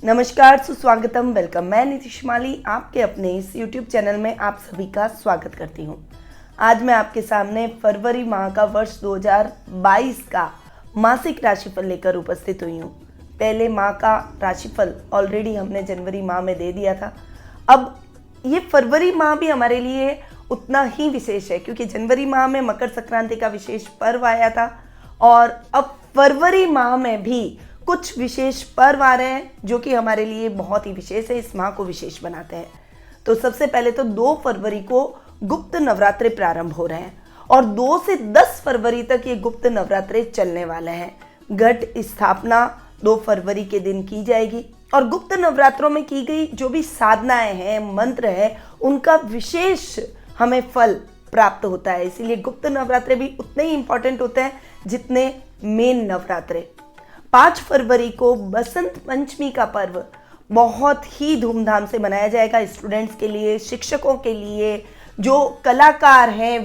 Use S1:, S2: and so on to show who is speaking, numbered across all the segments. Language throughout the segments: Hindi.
S1: नमस्कार, सुस्वागतम, वेलकम। मैं नीतीश माली आपके अपने इस YouTube चैनल में आप सभी का स्वागत करती हूँ। आज मैं आपके सामने फरवरी माह का वर्ष 2022 का मासिक राशिफल लेकर उपस्थित हुई हूँ। पहले माह का राशिफल ऑलरेडी हमने जनवरी माह में दे दिया था। अब ये फरवरी माह भी हमारे लिए उतना ही विशेष है क्योंकि जनवरी माह में मकर संक्रांति का विशेष पर्व आया था और अब फरवरी माह में भी कुछ विशेष पर्व आ रहे हैं जो कि हमारे लिए बहुत ही विशेष है, इस माह को विशेष बनाते हैं। तो सबसे पहले तो 2 फरवरी को गुप्त नवरात्रे प्रारंभ हो रहे हैं और 2 से 10 फरवरी तक ये गुप्त नवरात्रे चलने वाले हैं। घट स्थापना 2 फरवरी के दिन की जाएगी और गुप्त नवरात्रों में की गई जो भी साधनाएं हैं, मंत्र है, उनका विशेष हमें फल प्राप्त होता है। इसीलिए गुप्त नवरात्रे भी उतने ही इंपॉर्टेंट होते हैं जितने मेन नवरात्रे। 5 फरवरी को बसंत पंचमी का पर्व बहुत ही धूमधाम से मनाया जाएगा। स्टूडेंट्स के लिए, शिक्षकों के लिए, जो कलाकार हैं,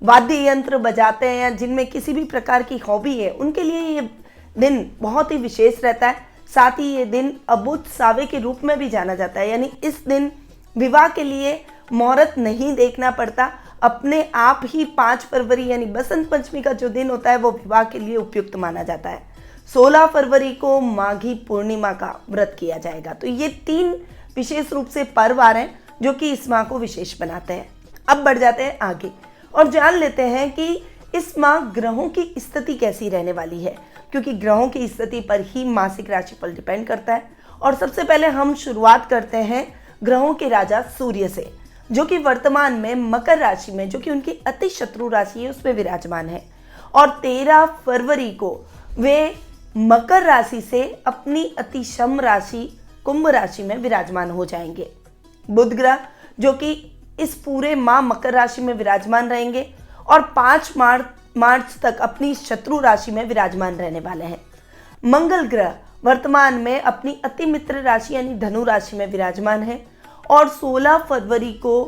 S1: वाद्य यंत्र बजाते हैं या जिनमें किसी भी प्रकार की हॉबी है, उनके लिए ये दिन बहुत ही विशेष रहता है। साथ ही ये दिन अबूझ सावे के रूप में भी जाना जाता है, यानी इस दिन विवाह के लिए मुहूर्त नहीं देखना पड़ता। अपने आप ही 5 फरवरी यानी बसंत पंचमी का जो दिन होता है वो विवाह के लिए उपयुक्त माना जाता है। 16 फरवरी को माघी पूर्णिमा का व्रत किया जाएगा। तो ये 3 विशेष रूप से पर्व आ रहे हैं जो कि इस माह को विशेष बनाते हैं। अब बढ़ जाते हैं आगे और जान लेते हैं कि इस माह ग्रहों की स्थिति कैसी रहने वाली है, क्योंकि ग्रहों की स्थिति पर ही मासिक राशिफल डिपेंड करता है। और सबसे पहले हम शुरुआत करते हैं ग्रहों के राजा सूर्य से, जो कि वर्तमान में मकर राशि में, जो कि उनकी अति शत्रु राशि है, उसमें विराजमान है। और 13 फरवरी को वे मकर राशि से अपनी अतिशम राशि कुंभ राशि में विराजमान हो जाएंगे। बुध ग्रह जो कि इस पूरे माह मकर राशि में विराजमान रहेंगे और 5 मार्च तक अपनी शत्रु राशि में विराजमान रहने वाले हैं। मंगल ग्रह वर्तमान में अपनी अति मित्र राशि यानी धनु राशि में विराजमान है और 16 फरवरी को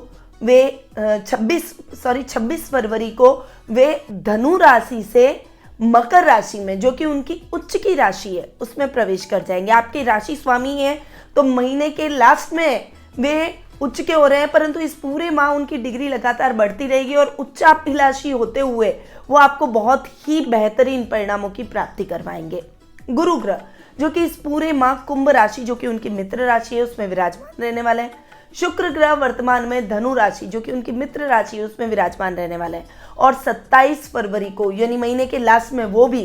S1: वे 26 फरवरी को वे धनु राशि से मकर राशि में, जो कि उनकी उच्च की राशि है, उसमें प्रवेश कर जाएंगे। आपके राशि स्वामी हैं तो महीने के लास्ट में वे उच्च के हो रहे हैं, परंतु इस पूरे माह उनकी डिग्री लगातार बढ़ती रहेगी और उच्चाभिलाषी होते हुए वो आपको बहुत ही बेहतरीन परिणामों की प्राप्ति करवाएंगे। गुरु ग्रह जो कि इस पूरे माह कुंभ राशि, जो कि उनकी मित्र राशि है, उसमें विराजमान रहने वाले हैं। शुक्र ग्रह वर्तमान में धनु राशि, जो कि उनकी मित्र राशि है, उसमें विराजमान रहने वाले हैं और 27 फरवरी को यानी महीने के लास्ट में वो भी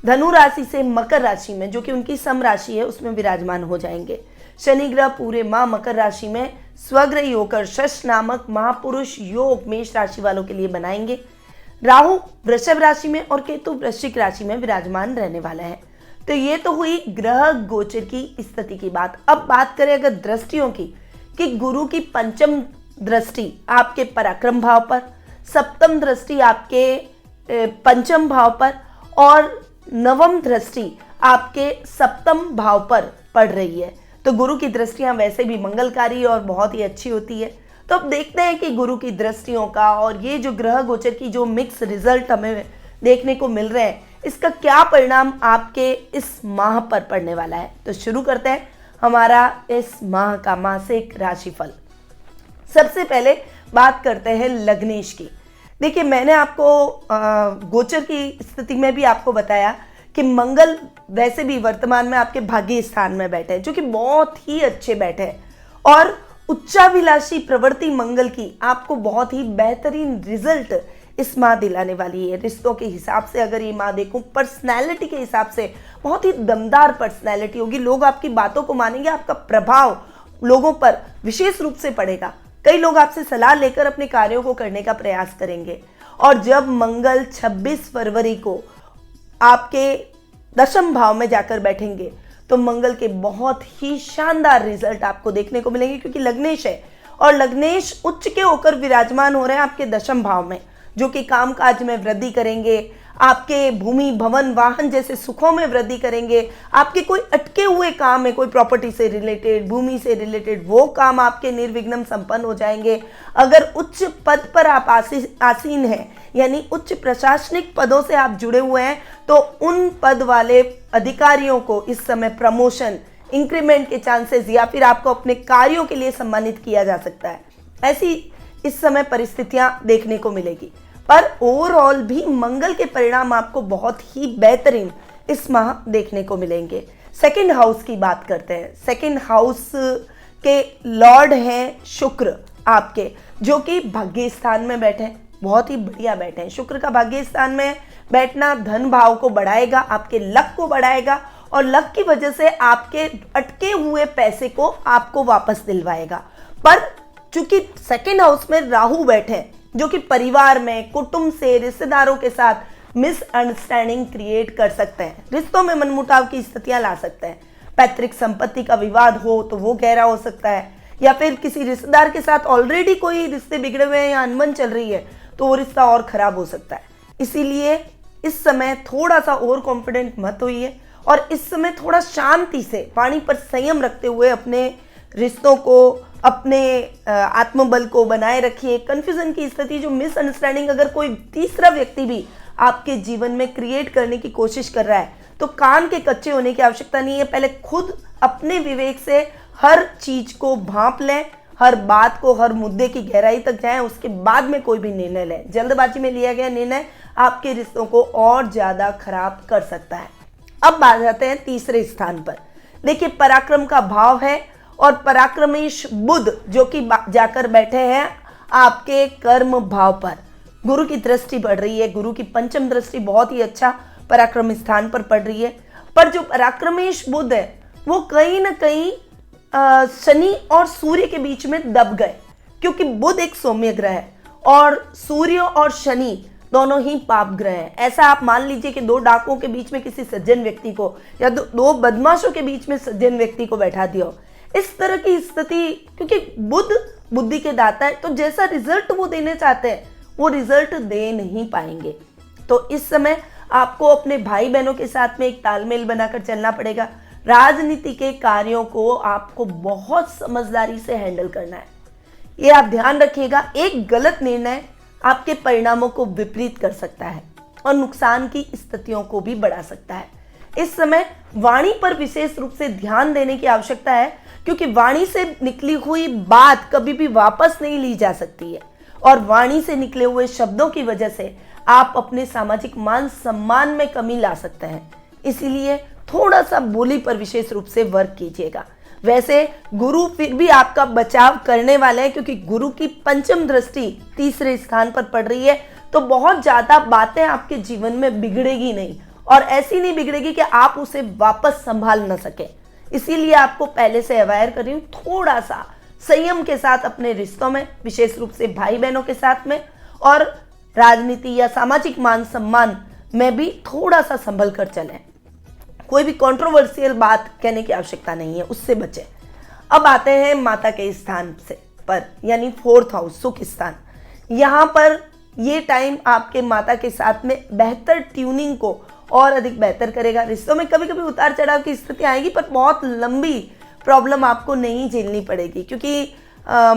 S1: धनु राशि से मकर राशि में, जो कि उनकी सम राशि है, उसमें विराजमान हो जाएंगे। शनि ग्रह पूरे माह मकर राशि में स्वग्रही होकर शश नामक महापुरुष योग मेष राशि वालों के लिए बनाएंगे। राहु वृषभ राशि में और केतु वृश्चिक राशि में विराजमान रहने वाले हैं। तो ये तो हुई ग्रह गोचर की स्थिति की बात। अब बात करें अगर दृष्टियों की, कि गुरु की पंचम दृष्टि आपके पराक्रम भाव पर, सप्तम दृष्टि आपके पंचम भाव पर और नवम दृष्टि आपके सप्तम भाव पर पड़ रही है। तो गुरु की दृष्टियां वैसे भी मंगलकारी और बहुत ही अच्छी होती है। तो अब देखते हैं कि गुरु की दृष्टियों का और ये जो ग्रह गोचर की जो मिक्स रिजल्ट हमें देखने को मिल रहे हैं, इसका क्या परिणाम आपके इस माह पर पड़ने वाला है। तो शुरू करते हैं हमारा इस माह का मासिक राशिफल। सबसे पहले बात करते हैं लग्नेश की। देखिए, मैंने आपको गोचर की स्थिति में भी आपको बताया कि मंगल वैसे भी वर्तमान में आपके भाग्य स्थान में बैठे हैं, जो कि बहुत ही अच्छे बैठे हैं और उच्चाभिलाषी प्रवृत्ति मंगल की आपको बहुत ही बेहतरीन रिजल्ट इस माह दिलाने वाली है। रिश्तों के हिसाब से अगर ये माह देखूं, पर्सनैलिटी के हिसाब से बहुत ही दमदार पर्सनैलिटी होगी। लोग आपकी बातों को मानेंगे, आपका प्रभाव लोगों पर विशेष रूप से पड़ेगा। कई लोग आपसे सलाह लेकर अपने कार्यों को करने का प्रयास करेंगे। और जब मंगल 26 फरवरी को आपके दशम भाव में जाकर बैठेंगे तो मंगल के बहुत ही शानदार रिजल्ट आपको देखने को मिलेंगे, क्योंकि लग्नेश है और लग्नेश उच्च के होकर विराजमान हो रहे हैं आपके दशम भाव में, जो कि कामकाज में वृद्धि करेंगे, आपके भूमि भवन वाहन जैसे सुखों में वृद्धि करेंगे। आपके कोई अटके हुए काम है, कोई प्रॉपर्टी से रिलेटेड, भूमि से रिलेटेड, वो काम आपके निर्विघ्न संपन्न हो जाएंगे। अगर उच्च पद पर आप आसीन हैं, यानी उच्च प्रशासनिक पदों से आप जुड़े हुए हैं, तो उन पद वाले अधिकारियों को इस समय प्रमोशन इंक्रीमेंट के चांसेस या फिर आपको अपने कार्यों के लिए सम्मानित किया जा सकता है। ऐसी इस समय परिस्थितियां देखने को मिलेगी, पर ओवरऑल भी मंगल के परिणाम आपको बहुत ही बेहतरीन इस माह देखने को मिलेंगे। सेकंड हाउस की बात करते हैं। सेकंड हाउस के लॉर्ड हैं शुक्र आपके, जो कि भाग्य स्थान में बैठे हैं, बहुत ही बढ़िया बैठे हैं। शुक्र का भाग्य स्थान में बैठना धन भाव को बढ़ाएगा, आपके लक को बढ़ाएगा और लक की वजह से आपके अटके हुए पैसे को आपको वापस दिलवाएगा। पर चूंकि सेकंड हाउस में राहु बैठे हैं, जो कि परिवार में कुटुंब से रिश्तेदारों के साथ मिसअंडरस्टैंडिंग क्रिएट कर सकते हैं, रिश्तों में मनमुटाव की स्थितियां ला सकते हैं। पैतृक संपत्ति का विवाद हो तो वो गहरा हो सकता है, या फिर किसी रिश्तेदार के साथ ऑलरेडी कोई रिश्ते बिगड़े हुए हैं या अनबन चल रही है तो वो रिश्ता और खराब हो सकता है। इसीलिए इस समय थोड़ा सा ओवर कॉन्फिडेंट मत होइए और इस समय थोड़ा शांति से वाणी पर संयम रखते हुए अपने रिश्तों को, अपने आत्मबल को बनाए रखिए। कंफ्यूजन की स्थिति, जो मिसअंडरस्टैंडिंग अगर कोई तीसरा व्यक्ति भी आपके जीवन में क्रिएट करने की कोशिश कर रहा है तो कान के कच्चे होने की आवश्यकता नहीं है। पहले खुद अपने विवेक से हर चीज को भांप लें, हर बात को, हर मुद्दे की गहराई तक जाएं, उसके बाद में कोई भी निर्णय लें। जल्दबाजी में लिया गया निर्णय आपके रिश्तों को और ज्यादा खराब कर सकता है। अब बात आते हैं तीसरे स्थान पर। देखिए, पराक्रम का भाव है और पराक्रमेश बुध जो कि जाकर बैठे हैं आपके कर्म भाव पर। गुरु की दृष्टि पड़ रही है, गुरु की पंचम दृष्टि बहुत ही अच्छा पराक्रम स्थान पर पड़ रही है। पर जो पराक्रमेश बुध है वो कहीं ना कहीं शनि और सूर्य के बीच में दब गए, क्योंकि बुध एक सौम्य ग्रह है और सूर्य और शनि दोनों ही पाप ग्रह हैं। ऐसा आप मान लीजिए कि दो डाकुओं के बीच में किसी सज्जन व्यक्ति को या दो बदमाशों के बीच में सज्जन व्यक्ति को बैठा दिया हो। इस तरह की स्थिति, क्योंकि बुध बुद्धि के दाता है, तो जैसा रिजल्ट वो देने चाहते हैं वो रिजल्ट दे नहीं पाएंगे। तो इस समय आपको अपने भाई बहनों के साथ में एक तालमेल बनाकर चलना पड़ेगा। राजनीति के कार्यों को आपको बहुत समझदारी से हैंडल करना है, ये आप ध्यान रखिएगा। एक गलत निर्णय आपके परिणामों को विपरीत कर सकता है और नुकसान की स्थितियों को भी बढ़ा सकता है। इस समय वाणी पर विशेष रूप से ध्यान देने की आवश्यकता है, क्योंकि वाणी से निकली हुई बात कभी भी वापस नहीं ली जा सकती है और वाणी से निकले हुए शब्दों की वजह से आप अपने सामाजिक मान सम्मान में कमी ला सकते हैं। इसीलिए थोड़ा सा बोली पर विशेष रूप से वर्क कीजिएगा। वैसे गुरु फिर भी आपका बचाव करने वाले हैं, क्योंकि गुरु की पंचम दृष्टि तीसरे स्थान पर पड़ रही है, तो बहुत ज्यादा बातें आपके जीवन में बिगड़ेगी नहीं और ऐसी नहीं बिगड़ेगी कि आप उसे वापस संभाल न सके। इसीलिए आपको पहले से अवेयर कर रही हूँ, थोड़ा सा संयम के साथ अपने रिश्तों में, विशेष रूप से भाई बहनों के साथ में, और राजनीति या सामाजिक मान सम्मान में भी थोड़ा सा संभल कर चलें। कोई भी कंट्रोवर्शियल बात कहने की आवश्यकता नहीं है, उससे बचें। अब आते हैं माता के स्थान से पर, यानी फोर्थ हाउस, सुख स्थान। यहाँ पर ये टाइम आपके माता के साथ में बेहतर ट्यूनिंग को और अधिक बेहतर करेगा। रिश्तों में कभी कभी उतार चढ़ाव की स्थिति आएगी, पर बहुत लंबी प्रॉब्लम आपको नहीं झेलनी पड़ेगी, क्योंकि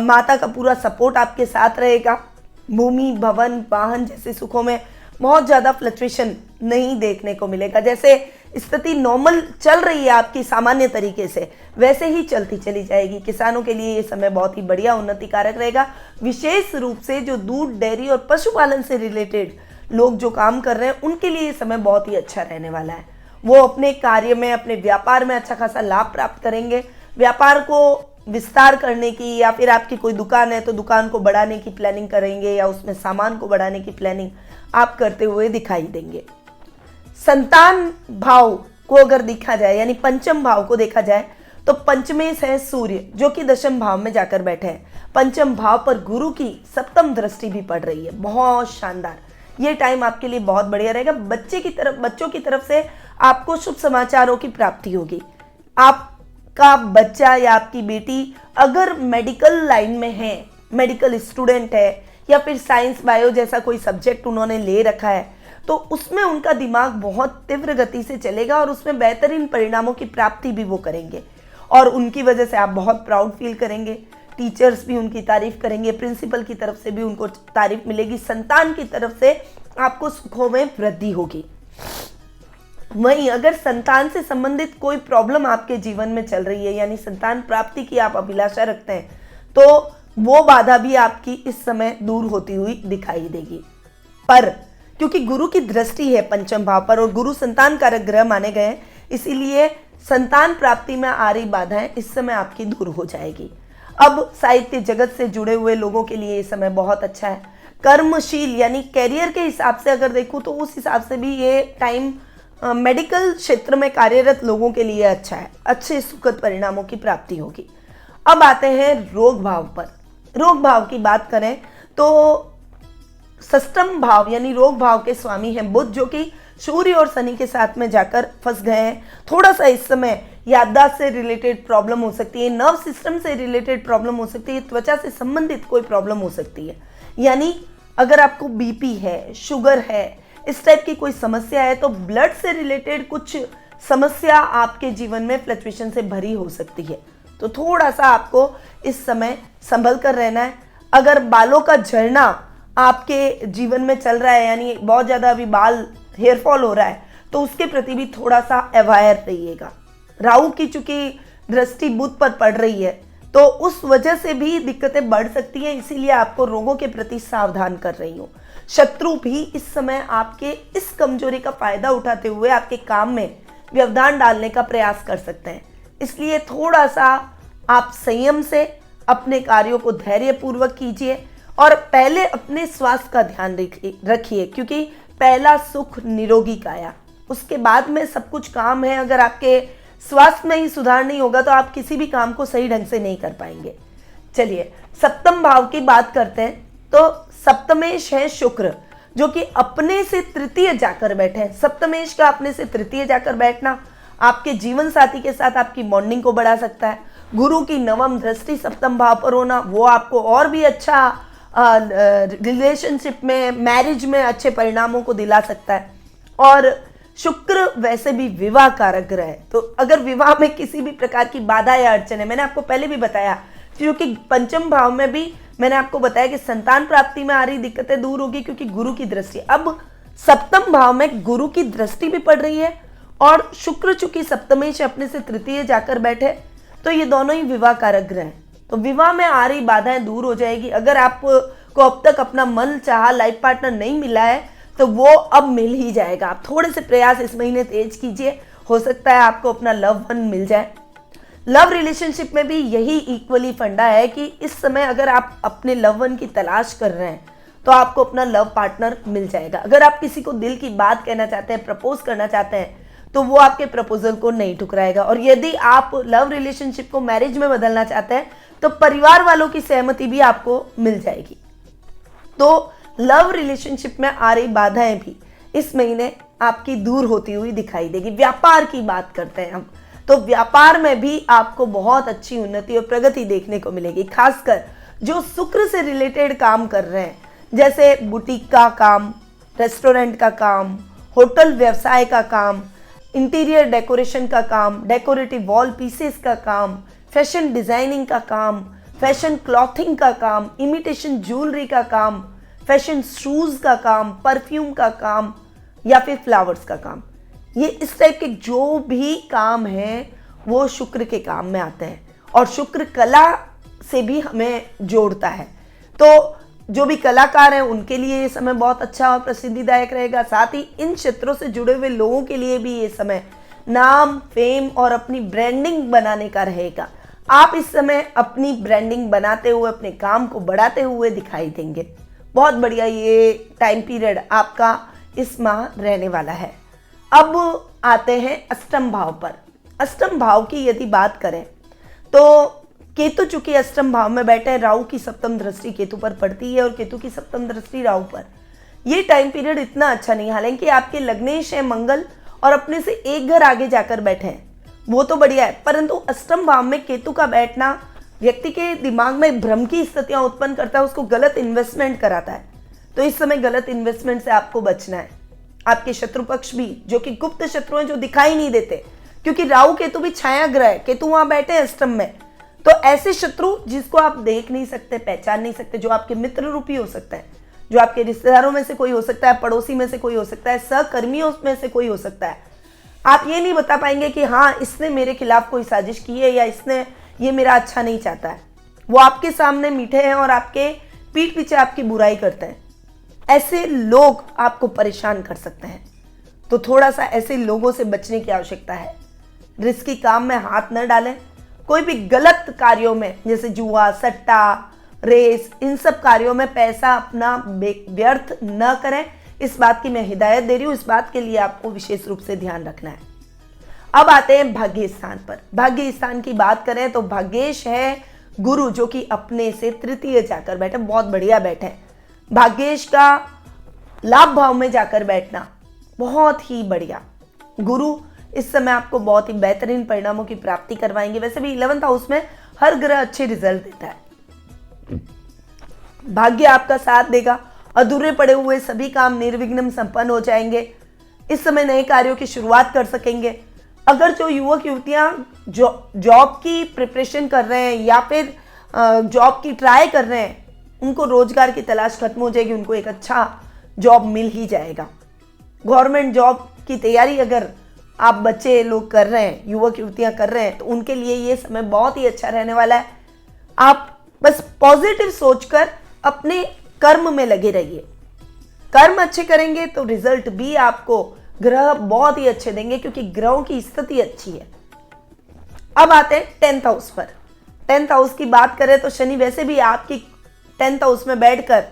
S1: माता का पूरा सपोर्ट आपके साथ रहेगा। भूमि, भवन, वाहन जैसे सुखों में बहुत ज़्यादा फ्लक्चुएशन नहीं देखने को मिलेगा। जैसे स्थिति नॉर्मल चल रही है आपकी सामान्य तरीके से, वैसे ही चलती चली जाएगी। किसानों के लिए ये समय बहुत ही बढ़िया उन्नति कारक रहेगा। विशेष रूप से जो दूध, डेयरी और पशुपालन से रिलेटेड लोग जो काम कर रहे हैं उनके लिए ये समय बहुत ही अच्छा रहने वाला है। वो अपने कार्य में, अपने व्यापार में अच्छा खासा लाभ प्राप्त करेंगे। व्यापार को विस्तार करने की, या फिर आपकी कोई दुकान है तो दुकान को बढ़ाने की प्लानिंग करेंगे या उसमें सामान को बढ़ाने की प्लानिंग आप करते हुए दिखाई देंगे। संतान भाव को अगर देखा जाए, यानी पंचम भाव को देखा जाए, तो पंचमेश है सूर्य, जो कि दशम भाव में जाकर बैठे हैं। पंचम भाव पर गुरु की सप्तम दृष्टि भी पड़ रही है, बहुत शानदार। ये टाइम आपके लिए बहुत बढ़िया रहेगा। बच्चों की तरफ से आपको शुभ समाचारों की प्राप्ति होगी। आपका बच्चा या आपकी बेटी अगर मेडिकल लाइन में है, मेडिकल स्टूडेंट है, या फिर साइंस बायो जैसा कोई सब्जेक्ट उन्होंने ले रखा है, तो उसमें उनका दिमाग बहुत तीव्र गति से चलेगा और उसमें बेहतरीन परिणामों की प्राप्ति भी वो करेंगे और उनकी वजह से आप बहुत प्राउड फील करेंगे। टीचर्स भी उनकी तारीफ करेंगे, प्रिंसिपल की तरफ से भी उनको तारीफ मिलेगी, संतान की तरफ से आपको सुखों में वृद्धि होगी। वहीं अगर संतान से संबंधित कोई प्रॉब्लम आपके जीवन में चल रही है, यानी संतान प्राप्ति की आप अभिलाषा रखते हैं, तो वो बाधा भी आपकी इस समय दूर होती हुई दिखाई देगी। पर क्योंकि गुरु की दृष्टि है पंचम भाव पर और गुरु संतान कारक ग्रह माने गए हैं, इसीलिए संतान प्राप्ति में आ रही बाधाएं इस समय आपकी दूर हो जाएगी। अब साहित्य जगत से जुड़े हुए लोगों के लिए ये समय बहुत अच्छा है। कर्मशील यानी कैरियर के हिसाब से अगर देखूं तो उस हिसाब से भी ये टाइम मेडिकल क्षेत्र में कार्यरत लोगों के लिए अच्छा है, अच्छे सुखद परिणामों की प्राप्ति होगी। अब आते हैं रोग भाव पर। रोग भाव की बात करें तो षष्ठम भाव यानी रोग भाव के स्वामी हैं बुध, जो कि सूर्य और शनि के साथ में जाकर फंस गए हैं। थोड़ा सा इस समय याददाश्त से रिलेटेड प्रॉब्लम हो सकती है, नर्व सिस्टम से रिलेटेड प्रॉब्लम हो सकती है, त्वचा से संबंधित कोई प्रॉब्लम हो सकती है। यानी अगर आपको बीपी है, शुगर है, इस टाइप की कोई समस्या है तो ब्लड से रिलेटेड कुछ समस्या आपके जीवन में फ्लक्चुएशन से भरी हो सकती है, तो थोड़ा सा आपको इस समय संभल कर रहना है। अगर बालों का झड़ना आपके जीवन में चल रहा है, यानी बहुत ज़्यादा अभी बाल हेयर फॉल हो रहा है, तो उसके प्रति भी थोड़ा सा अवेयर रहिएगा। राहु की चूंकि दृष्टि बुध पर पड़ रही है तो उस वजह से भी दिक्कतें बढ़ सकती हैं, इसीलिए आपको रोगों के प्रति सावधान कर रही हूँ। शत्रु भी इस समय आपके इस कमजोरी का फायदा उठाते हुए आपके काम में व्यवधान डालने का प्रयास कर सकते हैं, इसलिए थोड़ा सा आप संयम से अपने कार्यों को धैर्यपूर्वक कीजिए और पहले अपने स्वास्थ्य का ध्यान रखिए, क्योंकि पहला सुख निरोगी काया, उसके बाद में सब कुछ काम है। अगर आपके स्वास्थ्य में ही सुधार नहीं होगा तो आप किसी भी काम को सही ढंग से नहीं कर पाएंगे। चलिए सप्तम भाव की बात करते हैं तो सप्तमेश है शुक्र, जो कि अपने से तृतीय जाकर बैठे हैं। सप्तमेश का अपने से तृतीय जाकर बैठना आपके जीवन साथी के साथ आपकी बॉन्डिंग को बढ़ा सकता है। गुरु की नवम दृष्टि सप्तम भाव पर होना वो आपको और भी अच्छा रिलेशनशिप में, मैरिज में अच्छे परिणामों को दिला सकता है। और शुक्र वैसे भी विवाह कारक ग्रह है, तो अगर विवाह में किसी भी प्रकार की बाधा या अड़चन है, मैंने आपको पहले भी बताया, क्योंकि पंचम भाव में भी मैंने आपको बताया कि संतान प्राप्ति में आ रही दिक्कतें दूर होगी क्योंकि गुरु की दृष्टि। अब सप्तम भाव में गुरु की दृष्टि भी पड़ रही है और शुक्र चूंकि सप्तमेश अपने से तृतीय जाकर बैठे, तो ये दोनों ही विवाह कारक ग्रह हैं, तो विवाह में आ रही बाधाएं दूर हो जाएगी। अगर आपको अब तक अपना मन चाहा लाइफ पार्टनर नहीं मिला है तो वो अब मिल ही जाएगा। आप थोड़े से प्रयास इस महीने तेज कीजिए, हो सकता है आपको अपना लव वन मिल जाए। लव रिलेशनशिप में भी यही इक्वली फंडा है कि इस समय अगर आप अपने लव वन की तलाश कर रहे हैं तो आपको अपना लव पार्टनर मिल जाएगा। अगर आप किसी को दिल की बात कहना चाहते हैं, प्रपोज करना चाहते हैं, तो वो आपके प्रपोजल को नहीं ठुकराएगा। और यदि आप लव रिलेशनशिप को मैरिज में बदलना चाहते हैं तो परिवार वालों की सहमति भी आपको मिल जाएगी। तो लव रिलेशनशिप में आ रही बाधाएं भी इस महीने आपकी दूर होती हुई दिखाई देगी। व्यापार की बात करते हैं हम, तो व्यापार में भी आपको बहुत अच्छी उन्नति और प्रगति देखने को मिलेगी। खासकर जो शुक्र से रिलेटेड काम कर रहे हैं, जैसे बुटीक का काम, रेस्टोरेंट का काम, होटल व्यवसाय का काम, इंटीरियर डेकोरेशन का काम, डेकोरेटिव वॉल पीसेस का काम, फैशन डिजाइनिंग का काम, फैशन क्लॉथिंग का काम, इमिटेशन ज्वेलरी का काम, फैशन शूज का काम, परफ्यूम का काम या फिर फ्लावर्स का काम, ये इस टाइप के जो भी काम हैं वो शुक्र के काम में आते हैं और शुक्र कला से भी हमें जोड़ता है। तो जो भी कलाकार हैं उनके लिए ये समय बहुत अच्छा और प्रसिद्धिदायक रहेगा। साथ ही इन क्षेत्रों से जुड़े हुए लोगों के लिए भी ये समय नाम, फेम और अपनी ब्रांडिंग बनाने का रहेगा। आप इस समय अपनी ब्रांडिंग बनाते हुए अपने काम को बढ़ाते हुए दिखाई देंगे। बहुत बढ़िया ये टाइम पीरियड आपका इस माह रहने वाला है। अब आते हैं अष्टम भाव पर। अष्टम भाव की यदि बात करें तो केतु चूंकि अष्टम भाव में बैठे हैं, राहु की सप्तम दृष्टि केतु पर पड़ती है और केतु की सप्तम दृष्टि राहु पर। ये टाइम पीरियड इतना अच्छा नहीं, हालांकि आपके लग्नेश है मंगल और अपने से एक घर आगे जाकर बैठे हैं, वो तो बढ़िया है, परंतु अष्टम भाव में केतु का बैठना व्यक्ति के दिमाग में भ्रम की स्थितियां उत्पन्न करता है, उसको गलत इन्वेस्टमेंट कराता है। तो इस समय गलत इन्वेस्टमेंट से आपको बचना है। आपके शत्रु पक्ष भी जो कि गुप्त शत्रु हैं, जो दिखाई नहीं देते, क्योंकि राहु केतु भी छाया ग्रह है, केतु वहां बैठे हैं अष्टम में, तो ऐसे शत्रु जिसको आप देख नहीं सकते, पहचान नहीं सकते, जो आपके मित्र रूपी हो सकता है, जो आपके रिश्तेदारों में से कोई हो सकता है, पड़ोसी में से कोई हो सकता है, सहकर्मियों में से कोई हो सकता है, आप ये नहीं बता पाएंगे कि हाँ इसने मेरे खिलाफ कोई साजिश की है या इसने ये मेरा अच्छा नहीं चाहता है। वो आपके सामने मीठे हैं और आपके पीठ पीछे आपकी बुराई करते हैं। ऐसे लोग आपको परेशान कर सकते हैं, तो थोड़ा सा ऐसे लोगों से बचने की आवश्यकता है। रिस्की काम में हाथ न डालें। कोई भी गलत कार्यों में जैसे जुआ, सट्टा, रेस, इन सब कार्यों में पैसा अपना व्यर्थ न करें। इस बात की मैं हिदायत दे रही हूँ, इस बात के लिए आपको विशेष रूप से ध्यान रखना है। अब आते हैं भाग्य स्थान पर। भाग्य स्थान की बात करें तो भाग्येश है गुरु, जो कि अपने से तृतीय जाकर बैठे, बहुत बढ़िया बैठे। भाग्येश का लाभ भाव में जाकर बैठना बहुत ही बढ़िया। गुरु इस समय आपको बहुत ही बेहतरीन परिणामों की प्राप्ति करवाएंगे। वैसे भी 11th हाउस में हर ग्रह अच्छे रिजल्ट देता है। भाग्य आपका साथ देगा। अधूरे पड़े हुए सभी काम निर्विघ्न संपन्न हो जाएंगे। इस समय नए कार्यों की शुरुआत कर सकेंगे। अगर जो युवक युवतियां जॉब की प्रिपरेशन कर रहे हैं या फिर जॉब की ट्राई कर रहे हैं, उनको रोजगार की तलाश खत्म हो जाएगी, उनको एक अच्छा जॉब मिल ही जाएगा। गवर्नमेंट जॉब की तैयारी अगर आप बच्चे लोग कर रहे हैं, युवक युवतियां कर रहे हैं, तो उनके लिए ये समय बहुत ही अच्छा रहने वाला है। आप बस पॉजिटिव सोचकर अपने कर्म में लगे रहिए। कर्म अच्छे करेंगे तो रिजल्ट भी आपको ग्रह बहुत ही अच्छे देंगे, क्योंकि ग्रहों की स्थिति अच्छी है। अब आते हैं 10th हाउस पर। 10th हाउस की बात करें तो शनि वैसे भी आपकी 10th हाउस में बैठकर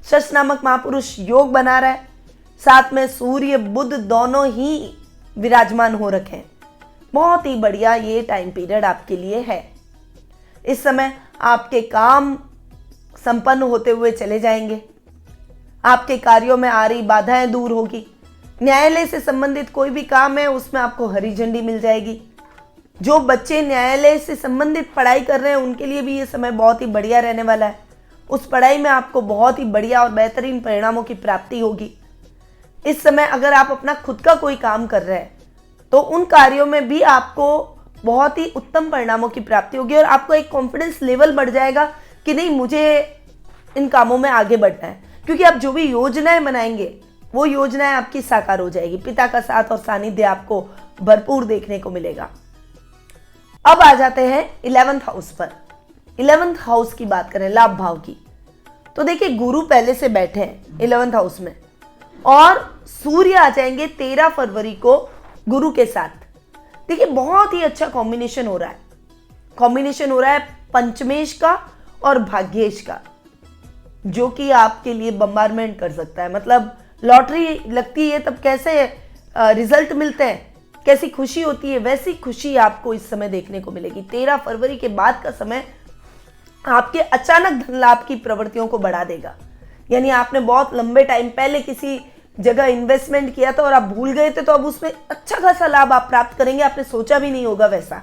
S1: शश नामक महापुरुष योग बना रहा है। साथ में सूर्य बुध दोनों ही विराजमान हो रखे हैं। बहुत ही बढ़िया ये टाइम पीरियड आपके लिए है। इस समय आपके काम संपन्न होते हुए चले जाएंगे। आपके कार्यों में आ रही बाधाएं दूर होगी। न्यायालय से संबंधित कोई भी काम है उसमें आपको हरी झंडी मिल जाएगी। जो बच्चे न्यायालय से संबंधित पढ़ाई कर रहे हैं उनके लिए भी ये समय बहुत ही बढ़िया रहने वाला है। उस पढ़ाई में आपको बहुत ही बढ़िया और बेहतरीन परिणामों की प्राप्ति होगी। इस समय अगर आप अपना खुद का कोई काम कर रहे हैं तो उन कार्यों में भी आपको बहुत ही उत्तम परिणामों की प्राप्ति होगी और आपको एक कॉन्फिडेंस लेवल बढ़ जाएगा कि नहीं, मुझे इन कामों में आगे बढ़ना है। क्योंकि आप जो भी योजनाएं बनाएंगे वो योजनाएं आपकी साकार हो जाएगी। पिता का साथ और सानिध्य आपको भरपूर देखने को मिलेगा। अब आ जाते हैं 11th हाउस पर। 11th हाउस की बात करें, लाभ भाव की, तो देखिए गुरु पहले से बैठे हैं 11th हाउस में और सूर्य आ जाएंगे 13 फरवरी को गुरु के साथ। देखिए बहुत ही अच्छा कॉम्बिनेशन हो रहा है। कॉम्बिनेशन हो रहा है पंचमेश का और भाग्येश का, जो कि आपके लिए बम्बारमेंट कर सकता है। मतलब लॉटरी लगती है तब कैसे रिजल्ट मिलते हैं, कैसी खुशी होती है, वैसी खुशी आपको इस समय देखने को मिलेगी। 13 फरवरी के बाद का समय आपके अचानक धन लाभ की प्रवृत्तियों को बढ़ा देगा। यानी आपने बहुत लंबे टाइम पहले किसी जगह इन्वेस्टमेंट किया था और आप भूल गए थे, तो अब उसमें अच्छा खासा लाभ आप प्राप्त करेंगे। आपने सोचा भी नहीं होगा वैसा,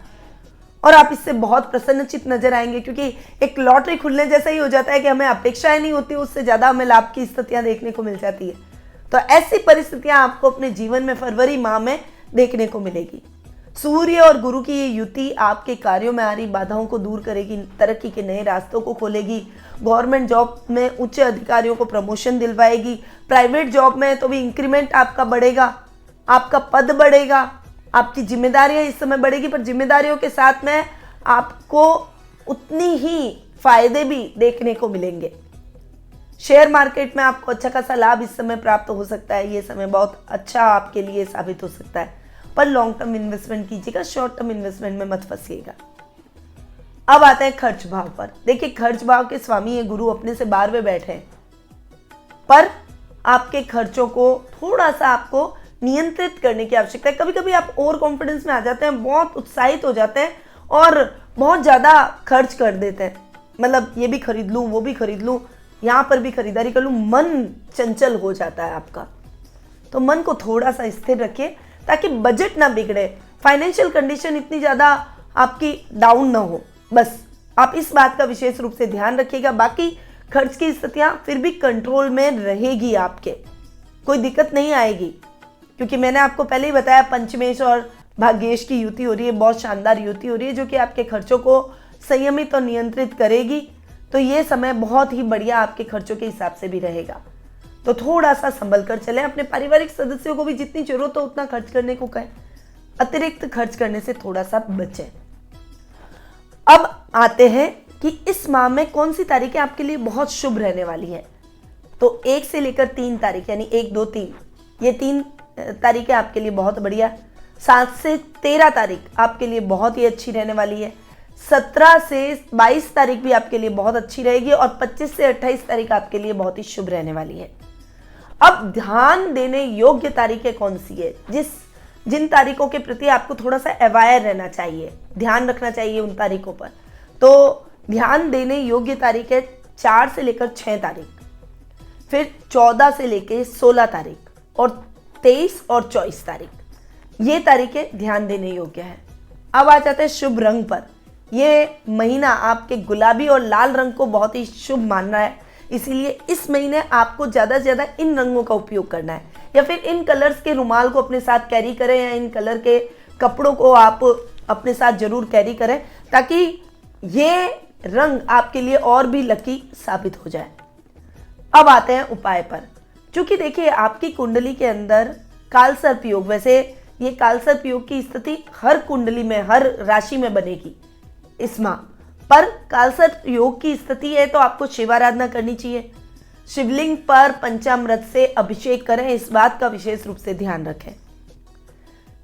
S1: और आप इससे बहुत प्रसन्नचित नजर आएंगे। क्योंकि एक लॉटरी खुलने जैसा ही हो जाता है कि हमें अपेक्षाएं नहीं होती, उससे ज्यादा हमें लाभ की स्थितियां देखने को मिल जाती है। तो ऐसी परिस्थितियां आपको अपने जीवन में फरवरी माह में देखने को मिलेगी। सूर्य और गुरु की ये युति आपके कार्यों में आ रही बाधाओं को दूर करेगी, तरक्की के नए रास्तों को खोलेगी। गवर्नमेंट जॉब में उच्च अधिकारियों को प्रमोशन दिलवाएगी। प्राइवेट जॉब में तो भी इंक्रीमेंट आपका बढ़ेगा, आपका पद बढ़ेगा, आपकी जिम्मेदारियां इस समय बढ़ेगी। पर जिम्मेदारियों के साथ में आपको उतनी ही फायदे भी देखने को मिलेंगे। शेयर मार्केट में आपको अच्छा खासा लाभ इस समय प्राप्त हो सकता है। ये समय बहुत अच्छा आपके लिए साबित हो सकता है, पर लॉन्ग टर्म इन्वेस्टमेंट कीजिएगा, शॉर्ट टर्म इन्वेस्टमेंट में मत फंसिएगा। अब आते हैं खर्च भाव पर। देखिए खर्च भाव के स्वामी ये गुरु अपने से 12वें बैठे हैं, पर आपके खर्चों को थोड़ा सा आपको नियंत्रित करने की आवश्यकता है। कभी कभी आप ओवर कॉन्फिडेंस में आ जाते हैं, बहुत उत्साहित हो जाते हैं और बहुत ज़्यादा खर्च कर देते हैं। मतलब ये भी खरीद लूँ, वो भी खरीद लूँ, यहाँ पर भी खरीदारी कर लूँ, मन चंचल हो जाता है आपका। तो मन को थोड़ा सा स्थिर रखिए ताकि बजट ना बिगड़े, फाइनेंशियल कंडीशन इतनी ज़्यादा आपकी डाउन ना हो। बस आप इस बात का विशेष रूप से ध्यान रखिएगा। बाकी खर्च की स्थितियाँ फिर भी कंट्रोल में रहेगी, आपके कोई दिक्कत नहीं आएगी। क्योंकि मैंने आपको पहले ही बताया पंचमेश और भाग्येश की युति हो रही है, बहुत शानदार युति हो रही है, जो कि आपके खर्चों को संयमित और नियंत्रित करेगी। तो ये समय बहुत ही बढ़िया आपके खर्चों के हिसाब से भी रहेगा। तो थोड़ा सा संभल कर चलें, अपने पारिवारिक सदस्यों को भी जितनी जरूरत हो उतना खर्च करने को कहें। अतिरिक्त खर्च करने से थोड़ा सा बचें। अब आते हैं कि इस माह में कौन सी तारीखें आपके लिए बहुत शुभ रहने वाली हैं। तो 1 से लेकर 3 तारीख, यानी 1, 2, 3, ये 3 तारीखें आपके लिए बहुत बढ़िया। 7 से 13 तारीख आपके लिए बहुत ही अच्छी रहने वाली है। 17 से 22 तारीख भी आपके लिए बहुत अच्छी रहेगी और 25 से 28 तारीख आपके लिए बहुत ही शुभ रहने वाली है। अब ध्यान देने योग्य तारीखें कौन सी है, जिन तारीखों के प्रति आपको थोड़ा सा अवेयर रहना चाहिए, ध्यान रखना चाहिए उन तारीखों पर। तो ध्यान देने योग्य तारीख है 4 से लेकर 6 तारीख, फिर 14 से लेकर 16 तारीख और 23 और 24 तारीख, ये तारीखें ध्यान देने योग्य है। अब आ जाते हैं शुभ रंग पर। ये महीना आपके गुलाबी और लाल रंग को बहुत ही शुभ मान रहा है, इसीलिए इस महीने आपको ज़्यादा से ज़्यादा इन रंगों का उपयोग करना है, या फिर इन कलर्स के रुमाल को अपने साथ कैरी करें, या इन कलर के कपड़ों को आप अपने साथ जरूर कैरी करें, ताकि ये रंग आपके लिए और भी लकी साबित हो जाए। अब आते हैं उपाय पर। क्योंकि देखिए, आपकी कुंडली के अंदर कालसर्प योग, वैसे ये कालसर्प योग की स्थिति हर कुंडली में, हर राशि में बनेगी इस माह, पर कालसर्प योग की स्थिति है तो आपको शिवाराधना करनी चाहिए। शिवलिंग पर पंचामृत से अभिषेक करें, इस बात का विशेष रूप से ध्यान रखें।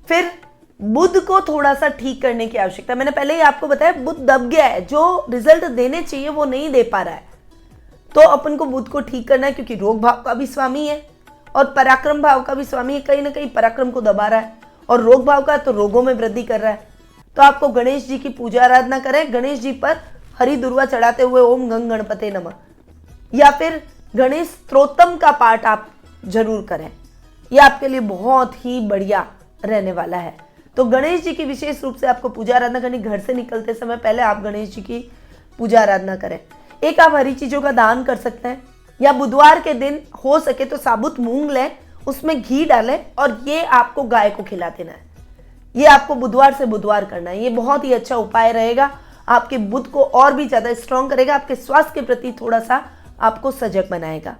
S1: फिर बुध को थोड़ा सा ठीक करने की आवश्यकता, मैंने पहले ही आपको बताया बुध दब गया है, जो रिजल्ट देने चाहिए वो नहीं दे पा रहा है, तो अपन को बुध को ठीक करना है, क्योंकि रोग भाव का भी स्वामी है और पराक्रम भाव का भी स्वामी है। कहीं ना कहीं पराक्रम को दबा रहा है, और रोग भाव का तो रोगों में वृद्धि कर रहा है। तो आपको गणेश जी की पूजा आराधना करें, गणेश जी पर हरी दुर्वा चढ़ाते हुए ओम गंग गणपते नमः, या फिर गणेश स्तोत्रम का पाठ आप जरूर करें, यह आपके लिए बहुत ही बढ़िया रहने वाला है। तो गणेश जी की विशेष रूप से आपको पूजा आराधना करनी। घर से निकलते समय पहले आप गणेश जी की पूजा आराधना करें। एक आप हरी चीजों का दान कर सकते हैं, या बुधवार के दिन हो सके तो साबुत मूंग लें, उसमें घी डालें और ये आपको गाय को खिला देना है। ये आपको बुधवार से बुधवार करना है। ये बहुत ही अच्छा उपाय रहेगा, आपके बुध को और भी ज्यादा स्ट्रॉन्ग करेगा, आपके स्वास्थ्य के प्रति थोड़ा सा आपको सजग बनाएगा।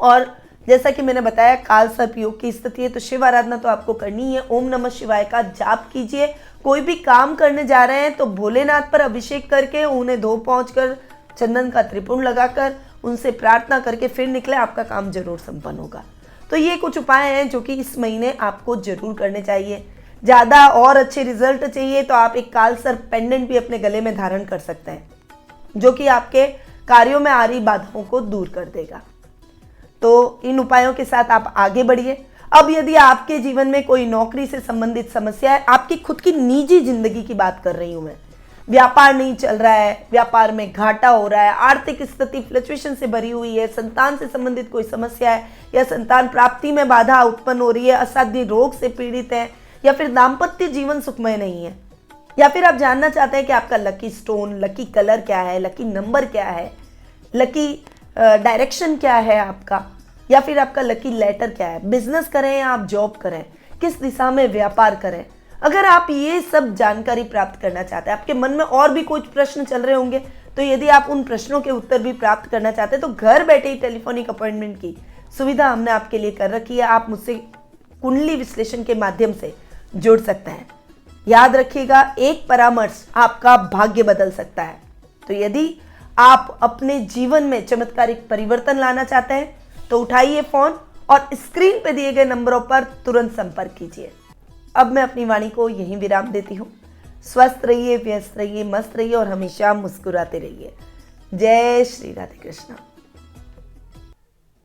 S1: और जैसा कि मैंने बताया, कालसर्प योग की स्थिति है तो शिव आराधना तो आपको करनी है। ओम नमः शिवाय का जाप कीजिए। कोई भी काम करने जा रहे हैं तो भोलेनाथ पर अभिषेक करके, उन्हें धो पहुँच कर, चंदन का त्रिपुंड लगाकर, उनसे प्रार्थना करके फिर निकले, आपका काम जरूर संपन्न होगा। तो ये कुछ उपाय हैं जो कि इस महीने आपको जरूर करने चाहिए। ज़्यादा और अच्छे रिजल्ट चाहिए तो आप एक कालसर्प पेंडेंट भी अपने गले में धारण कर सकते हैं, जो कि आपके कार्यों में आ रही बाधाओं को दूर कर देगा। तो इन उपायों के साथ आप आगे बढ़िए। अब यदि आपके जीवन में कोई नौकरी से संबंधित समस्या है, आपकी खुद की निजी जिंदगी की बात कर रही हूं मैं, व्यापार नहीं चल रहा है, व्यापार में घाटा हो रहा है, आर्थिक स्थिति फ्लक्चुएशन से भरी हुई है, संतान से संबंधित कोई समस्या है, या संतान प्राप्ति में बाधा उत्पन्न हो रही है, असाध्य रोग से पीड़ित है, या फिर दाम्पत्य जीवन सुखमय नहीं है, या फिर आप जानना चाहते हैं कि आपका लकी स्टोन, लकी कलर क्या है, लकी नंबर क्या है, लकी डायरेक्शन क्या है आपका, या फिर आपका लकी लेटर क्या है, बिजनेस करें या आप जॉब करें, किस दिशा में व्यापार करें, अगर आप ये सब जानकारी प्राप्त करना चाहते हैं, आपके मन में और भी कुछ प्रश्न चल रहे होंगे, तो यदि आप उन प्रश्नों के उत्तर भी प्राप्त करना चाहते हैं तो घर बैठे ही टेलीफोनिक अपॉइंटमेंट की सुविधा हमने आपके लिए कर रखी है। आप मुझसे कुंडली विश्लेषण के माध्यम से जुड़ सकते हैं। याद रखिएगा, एक परामर्श आपका भाग्य बदल सकता है। तो यदि आप अपने जीवन में चमत्कारिक परिवर्तन लाना चाहते हैं तो उठाइए फोन और स्क्रीन पे दिए गए नंबरों पर तुरंत संपर्क कीजिए। अब मैं अपनी वाणी को यहीं विराम देती हूँ। स्वस्थ रहिए, व्यस्त रहिए, मस्त रहिए और हमेशा मुस्कुराते रहिए। जय श्री राधे कृष्णा।